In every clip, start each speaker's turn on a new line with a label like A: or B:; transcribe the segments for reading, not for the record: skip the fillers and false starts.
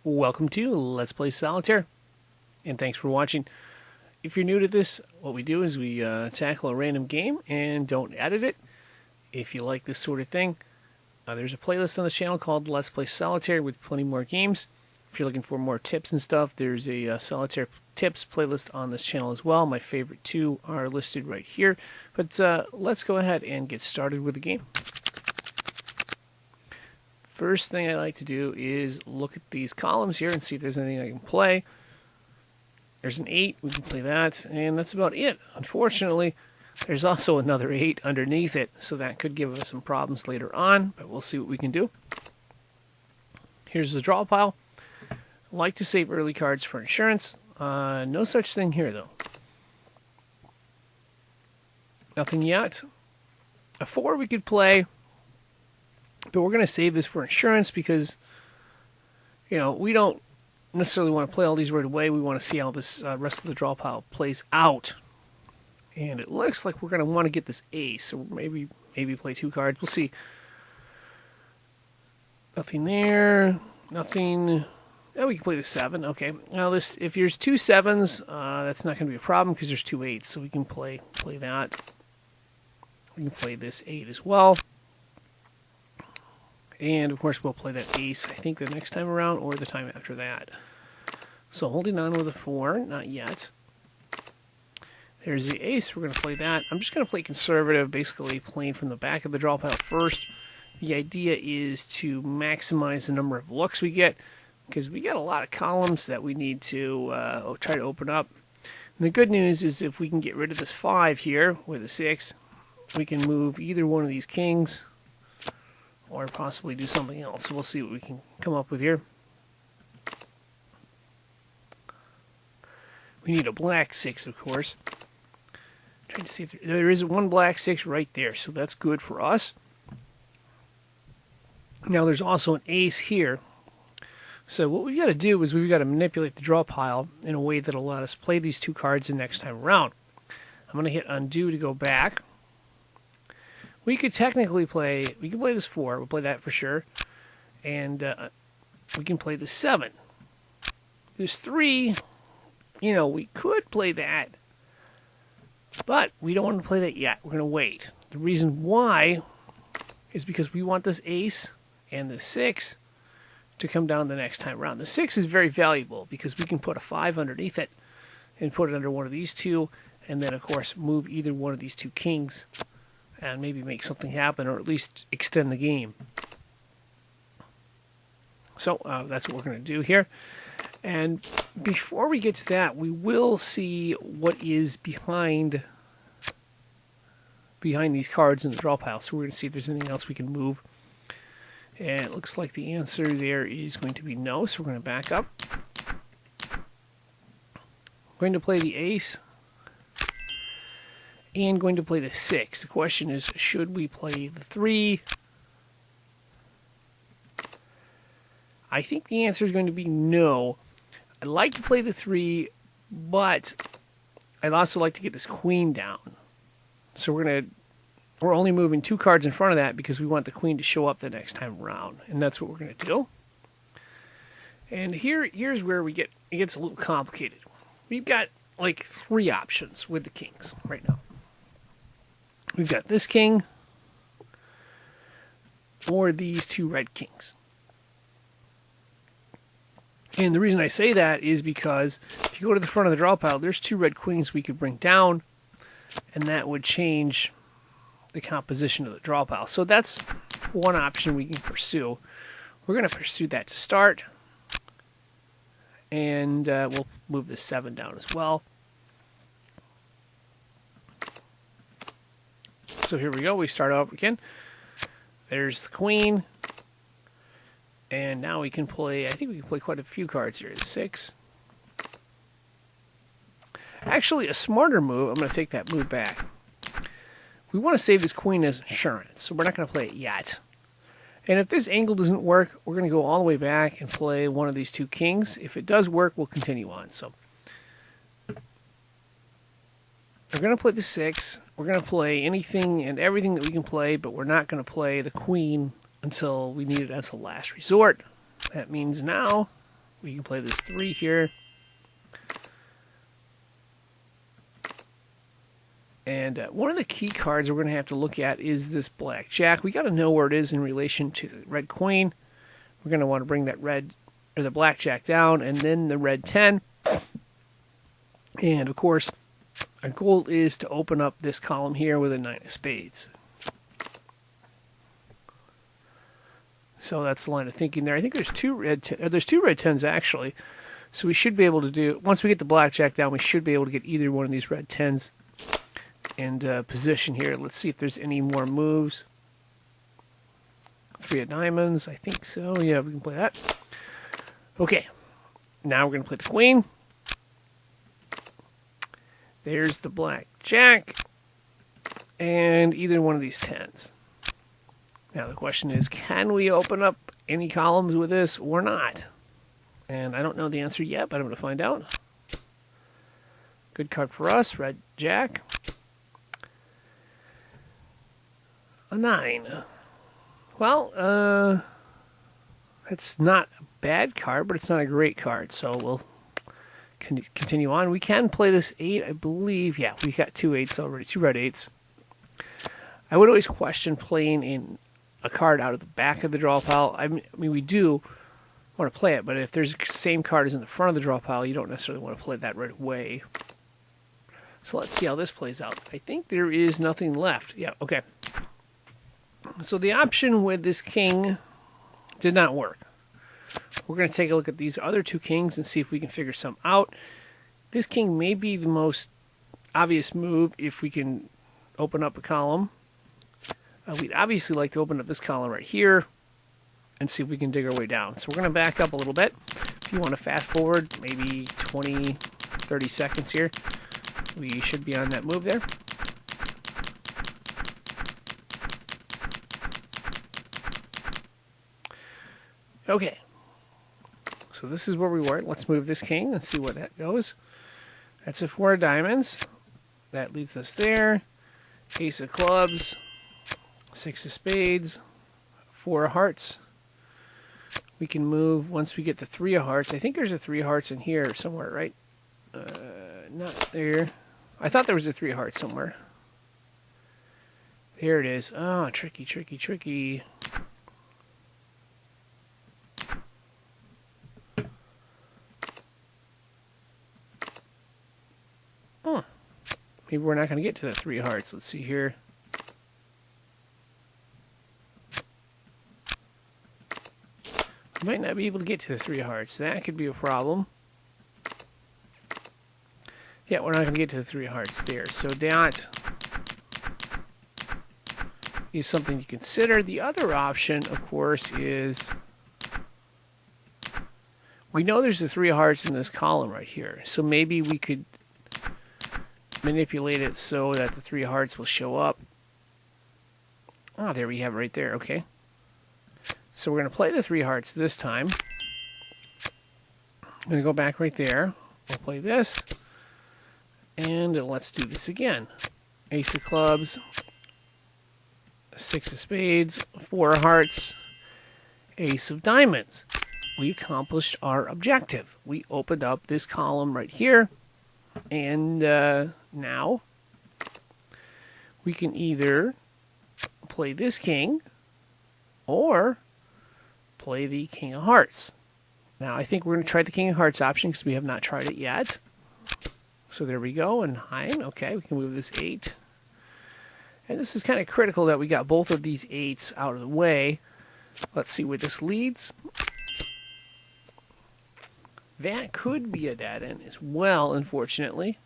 A: Welcome to Let's Play Solitaire, and thanks for watching. If you're new to this, what we do is we tackle a random game and don't edit it. If you like this sort of thing, there's a playlist on the channel called Let's Play Solitaire with plenty more games. If you're looking for more tips and stuff, there's a Solitaire tips playlist on this channel as well. My favorite two are listed right here. But let's go ahead and get started with the game. First thing I like to do is look at these columns here and see if there's anything I can play. There's an 8, we can play that, and that's about it. Unfortunately, there's also another 8 underneath it, so that could give us some problems later on, but we'll see what we can do. Here's the draw pile. I like to save early cards for insurance. No such thing here, though. Nothing yet. A 4 we could play. But we're going to save this for insurance because, you know, we don't necessarily want to play all these right away. We want to see how this rest of the draw pile plays out. And it looks like we're going to want to get this ace. So maybe play 2 cards. We'll see. Nothing there. Nothing. Oh, we can play the 7. Okay. Now this, if there's 2 7s, that's not going to be a problem because there's 2 8s. So we can play that. We can play this 8 as well. And, of course, we'll play that ace, I think, the next time around or the time after that. So, holding on with a 4. Not yet. There's the ace. We're going to play that. I'm just going to play conservative, basically playing from the back of the draw pile first. The idea is to maximize the number of looks we get, because we got a lot of columns that we need to try to open up. And the good news is if we can get rid of this 5 here with a 6, we can move either one of these kings or possibly do something else. So we'll see what we can come up with here. We need a black 6, of course. Trying to see if there is one black 6 right there, so that's good for us. Now there's also an ace here. So what we've got to do is we've got to manipulate the draw pile in a way that'll let us play these 2 cards the next time around. I'm going to hit undo to go back. We could technically play, we can play this 4, we'll play that for sure, and we can play the 7. This 3, you know, we could play that, but we don't want to play that yet. We're going to wait. The reason why is because we want this ace and the 6 to come down the next time around. The 6 is very valuable because we can put a 5 underneath it and put it under one of these 2, and then, of course, move either one of these 2 kings and maybe make something happen, or at least extend the game. So that's what we're going to do here. And before we get to that, we will see what is behind these cards in the draw pile. So we're going to see if there's anything else we can move. And it looks like the answer there is going to be no, so we're going to back up. I'm going to play the ace. And going to play the 6. The question is, should we play the 3? I think the answer is going to be no. I'd like to play the 3, but I'd also like to get this queen down. So we're only moving 2 cards in front of that because we want the queen to show up the next time around, and that's what we're going to do. And here's where it gets a little complicated. We've got like 3 options with the kings right now. We've got this king, or these 2 red kings. And the reason I say that is because if you go to the front of the draw pile, there's 2 red queens we could bring down, and that would change the composition of the draw pile. So that's one option we can pursue. We're going to pursue that to start, and we'll move the 7 down as well. So here we go. We start off again. There's the queen. And now we can play, I think we can play quite a few cards here. 6. Actually, a smarter move, I'm going to take that move back. We want to save this queen as insurance, so we're not going to play it yet. And if this angle doesn't work, we're going to go all the way back and play one of these 2 kings. If it does work, we'll continue on. So we're going to play the 6. We're going to play anything and everything that we can play, but we're not going to play the queen until we need it as a last resort. That means now We can play this 3 here. And one of the key cards we're going to have to look at is this black jack. We got to know where it is in relation to the red queen. We're going to want to bring that red or the black jack down, and then the red 10. And of course, our goal is to open up this column here with a 9 of spades. So that's the line of thinking there. I think there's two red 10s actually. So we should be able to do, once we get the blackjack down, we should be able to get either one of these red 10s in position here. Let's see if there's any more moves. 3 of diamonds, I think so. Yeah, we can play that. Okay, now we're going to play the queen. There's the blackjack and either one of these 10s. Now the question is, can we open up any columns with this or not? And I don't know the answer yet, but I'm going to find out. Good card for us, red jack. A 9. Well, it's not a bad card, but it's not a great card, so we'll continue on. We can play this 8, I believe. Yeah, we got 2 8s already, 2 red 8s. I would always question playing in a card out of the back of the draw pile. I mean, we do want to play it, but if there's the same card as in the front of the draw pile, you don't necessarily want to play that right away. So let's see how this plays out. I think there is nothing left. Yeah, okay. So the option with this king did not work. We're going to take a look at these other 2 kings and see if we can figure some out. This king may be the most obvious move if we can open up a column. We'd obviously like to open up this column right here and see if we can dig our way down. So we're going to back up a little bit. If you want to fast forward maybe 20, 30 seconds here, we should be on that move there. Okay, so this is where we were. Let's move this king and see where that goes. That's a 4 of diamonds. That leads us there. Ace of clubs, 6 of spades, 4 of hearts. We can move once we get the 3 of hearts. I think there's a 3 of hearts in here somewhere, right? Not there. I thought there was a 3 of hearts somewhere. Here it is. Oh, tricky, tricky, tricky. Maybe we're not going to get to the 3 of hearts. Let's see here. We might not be able to get to the 3 of hearts. That could be a problem. Yeah, we're not going to get to the 3 of hearts there. So that is something to consider. The other option, of course, is we know there's the 3 of hearts in this column right here. So maybe we could manipulate it so that the 3 of hearts will show up. Oh, there we have it right there. Okay. So we're going to play the 3 of hearts this time. I'm going to go back right there. We'll play this. And let's do this again. Ace of clubs, 6 of spades, 4 of hearts, Ace of diamonds. We accomplished our objective. We opened up this column right here. And now we can either play this king or play the king of hearts. Now I think we're going to try the king of hearts option because we have not tried it yet. So there we go, and 9. Okay, we can move this 8. And this is kind of critical that we got both of these 8s out of the way. Let's see where this leads. That could be a dead end as well, unfortunately.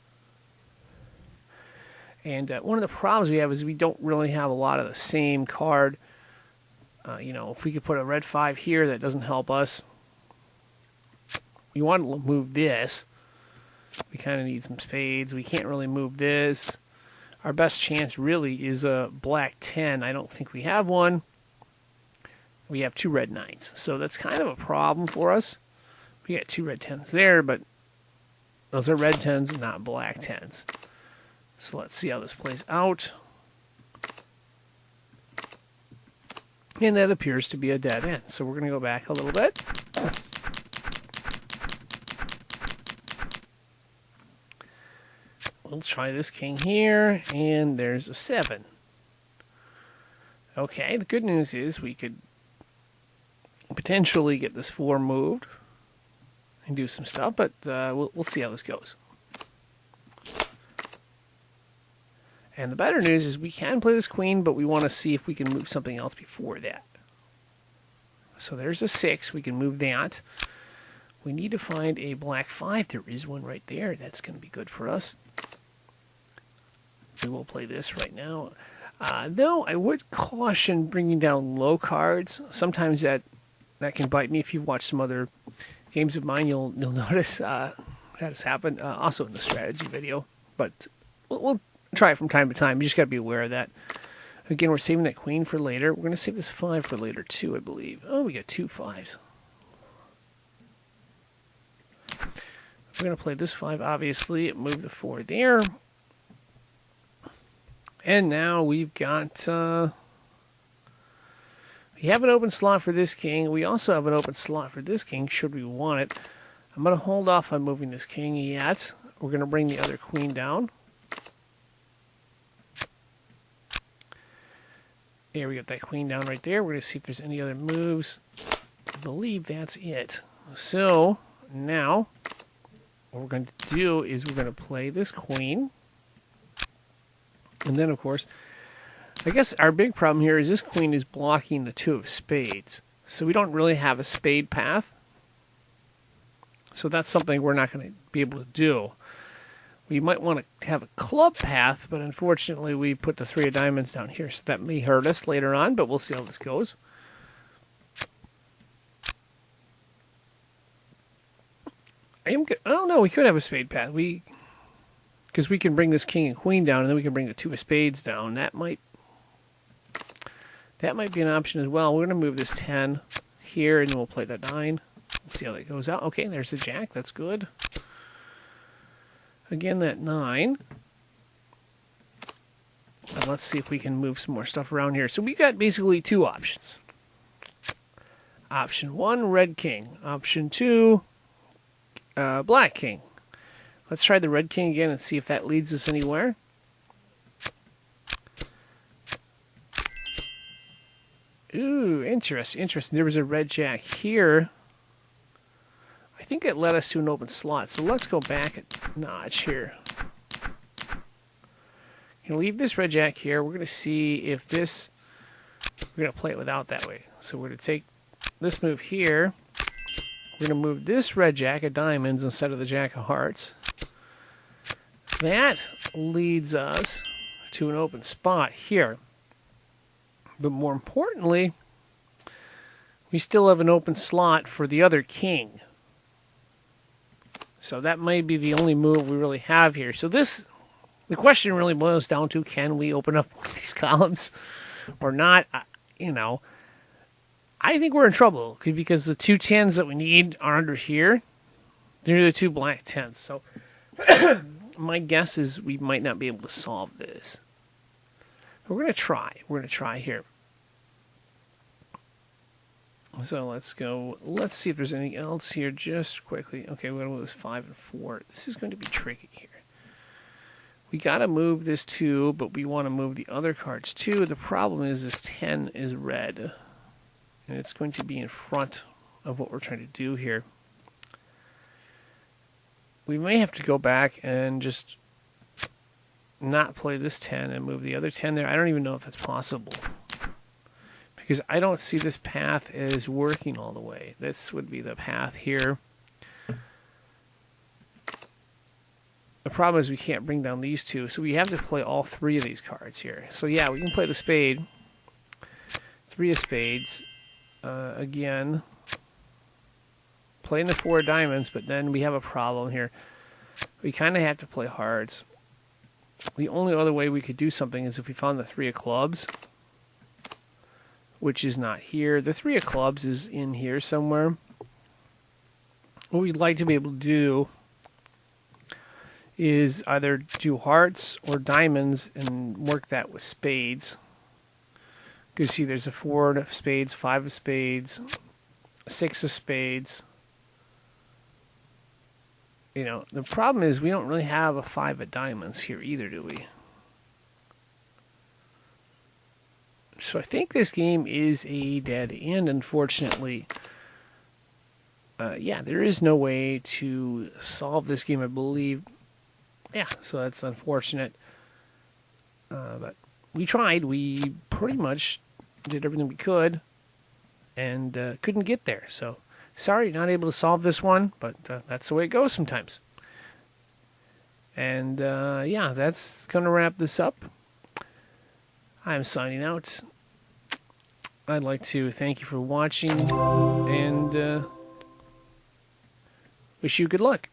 A: And one of the problems we have is we don't really have a lot of the same card. You know, if we could put a red 5 here, that doesn't help us. We want to move this. We kind of need some spades. We can't really move this. Our best chance really is a black 10. I don't think we have one. We have 2 red 9s. So that's kind of a problem for us. We got 2 red 10s there, but those are red 10s, not black 10s. So let's see how this plays out. And that appears to be a dead end. So we're going to go back a little bit. We'll try this king here, and there's a 7. Okay, the good news is we could potentially get this 4 moved and do some stuff, but we'll see how this goes. And the better news is we can play this queen, but we want to see if we can move something else before that. So there's a 6. We can move that. We need to find a black 5. There is one right there. That's going to be good for us. We will play this right now. Though I would caution bringing down low cards. Sometimes that can bite me. If you've watched some other games of mine, you'll notice that has happened. Also in the strategy video. But we'll try it from time to time. You just got to be aware of that. Again, we're saving that queen for later. We're going to save this 5 for later too, I believe. Oh, we got 2 5s. We're going to play this 5, obviously. Move the 4 there. And now we've got... we have an open slot for this king. We also have an open slot for this king, should we want it. I'm going to hold off on moving this king yet. We're going to bring the other queen down. There, we got that queen down right there. We're going to see if there's any other moves. I believe that's it. So, now, what we're going to do is we're going to play this queen. And then, of course, I guess our big problem here is this queen is blocking the 2 of spades. So we don't really have a spade path. So that's something we're not going to be able to do. We might want to have a club path, but unfortunately we put the 3 of diamonds down here, so that may hurt us later on, but we'll see how this goes. Oh no, we could have a spade path. Because we can bring this king and queen down, and then we can bring the 2 of spades down. That might be an option as well. We're going to move this 10 here, and then we'll play that 9. We'll see how that goes out. Okay, there's the jack. That's good. Again, that 9. And let's see if we can move some more stuff around here. So we got basically 2 options. Option 1, red king. Option 2, black king. Let's try the red king again and see if that leads us anywhere. Ooh, interesting. There was a red jack here. I think it led us to an open slot. So let's go back a notch here. Leave this red jack here. We're going to see if this... We're going to play it without that way. So we're going to take this move here. We're going to move this red jack of diamonds instead of the jack of hearts. That leads us to an open spot here. But more importantly, we still have an open slot for the other king. So that may be the only move we really have here. So the question really boils down to, can we open up one of these columns or not? I think we're in trouble because the 2 10s that we need are under here. They're the 2 black 10s. So my guess is we might not be able to solve this. But we're going to try. We're going to try here. So let's go. Let's see if there's anything else here just quickly. Okay, we're going to move this 5 and 4. This is going to be tricky here. We got to move this 2, but we want to move the other cards too. The problem is this 10 is red. And it's going to be in front of what we're trying to do here. We may have to go back and just not play this 10 and move the other 10 there. I don't even know if that's possible. Because I don't see this path as working all the way. This would be the path here. The problem is we can't bring down these 2, so we have to play all 3 of these cards here. So yeah, we can play the spade. 3 of spades. Again, playing the 4 of diamonds, but then we have a problem here. We kind of have to play hearts. The only other way we could do something is if we found the 3 of clubs, which is not here. The 3 of clubs is in here somewhere. What we'd like to be able to do is either do hearts or diamonds and work that with spades. You see there's a 4 of spades, 5 of spades, 6 of spades, You know, the problem is we don't really have a 5 of diamonds here either, do we? So I think this game is a dead end, unfortunately. Yeah, there is no way to solve this game, I believe. Yeah, so that's unfortunate. But we tried. We pretty much did everything we could and couldn't get there. So sorry, not able to solve this one, but that's the way it goes sometimes. And yeah, that's going to wrap this up. I'm signing out. I'd like to thank you for watching and wish you good luck.